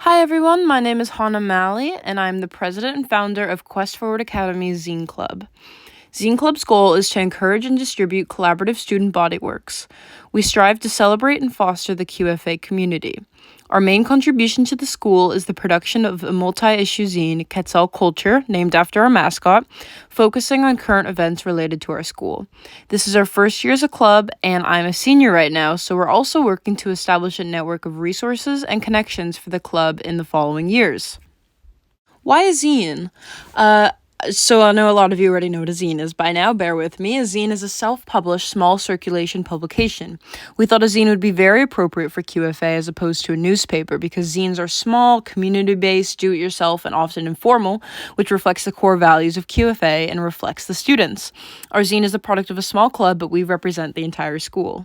Hi everyone, my name is Hannah Malley, and I'm the president and founder of Quest Forward Academy's Zine Club. Zine Club's goal is to encourage and distribute collaborative student body works. We strive to celebrate and foster the QFA community. Our main contribution to the school is the production of a multi-issue zine, Quetzal Culture, named after our mascot, focusing on current events related to our school. This is our first year as a club, and I'm a senior right now, so we're also working to establish a network of resources and connections for the club in the following years. Why a zine? So I know a lot of you already know what a zine is by now, bear with me. A zine is a self-published, small circulation publication. We thought a zine would be very appropriate for QFA as opposed to a newspaper because zines are small, community-based, do-it-yourself, and often informal, which reflects the core values of QFA and reflects the students. Our zine is the product of a small club, but we represent the entire school.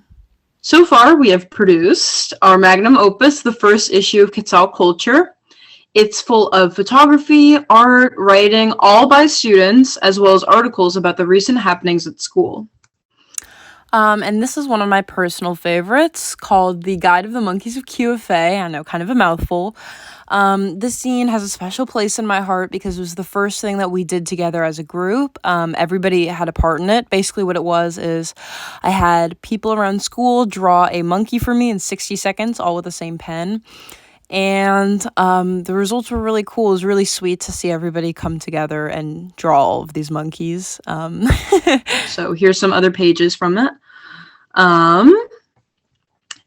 So far, we have produced our magnum opus, the first issue of Quetzal Culture. It's full of photography, art, writing, all by students, as well as articles about the recent happenings at school. And this is one of my personal favorites, called The Guide of the Monkeys of QFA. I know, kind of a mouthful. This zine has a special place in my heart because it was the first thing that we did together as a group. Everybody had a part in it. Basically what it was is I had people around school draw a monkey for me in 60 seconds, all with the same pen. And the results were really cool. It was really sweet to see everybody come together and draw all of these monkeys. So here's some other pages from it.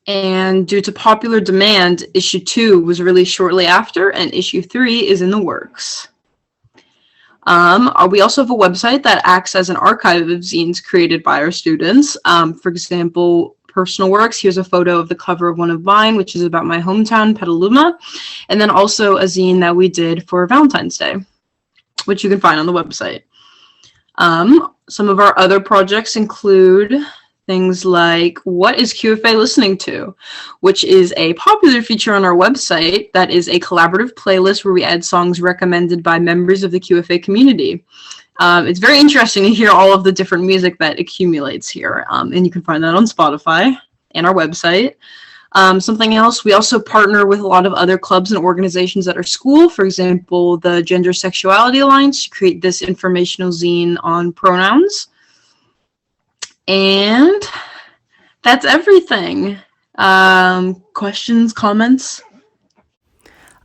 And due to popular demand, issue 2 was released shortly after, and issue 3 is in the works. We also have a website that acts as an archive of zines created by our students. For example, personal works. Here's a photo of the cover of one of mine, which is about my hometown, Petaluma, and then also a zine that we did for Valentine's Day, which you can find on the website. Some of our other projects include things like What is QFA Listening To?, which is a popular feature on our website that is a collaborative playlist where we add songs recommended by members of the QFA community. It's very interesting to hear all of the different music that accumulates here, and you can find that on Spotify and our website. Something else, we also partner with a lot of other clubs and organizations at our school, for example, the Gender Sexuality Alliance, to create this informational zine on pronouns. And that's everything. Questions, comments?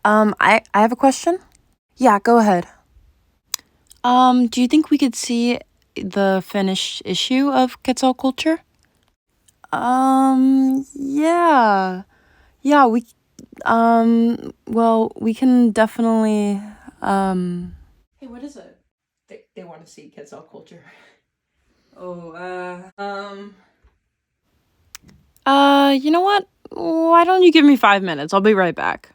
I have a question. Yeah, go ahead. Do you think we could see the finished issue of Quetzal Culture? Yeah. Yeah, well, we can definitely, Hey, what is it? They want to see Quetzal Culture. you know what? Why don't you give me 5 minutes? I'll be right back.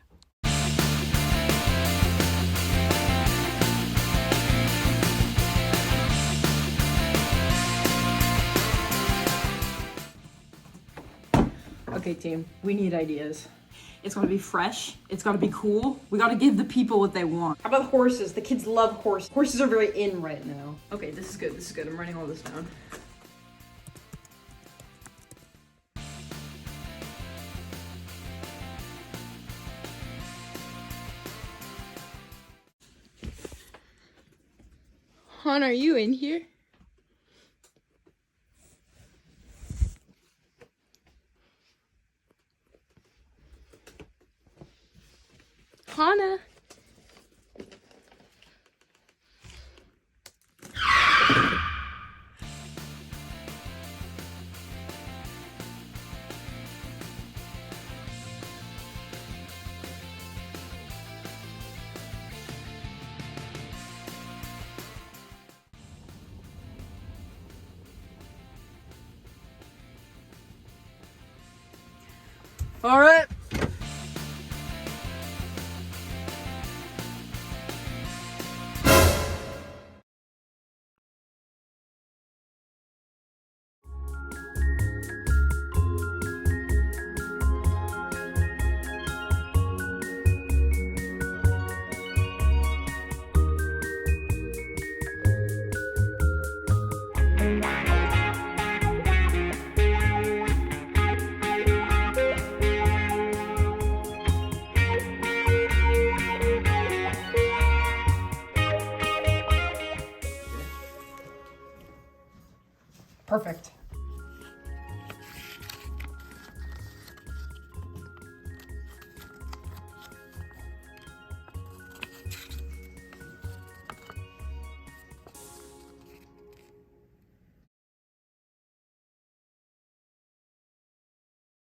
Okay, team, we need ideas. It's gotta be fresh, it's gotta be cool, we gotta give the people what they want. How about horses? The kids love horses. Horses are very in right now. Okay, this is good, I'm writing all this down. Han, are you in here? Hannah. All right. Perfect.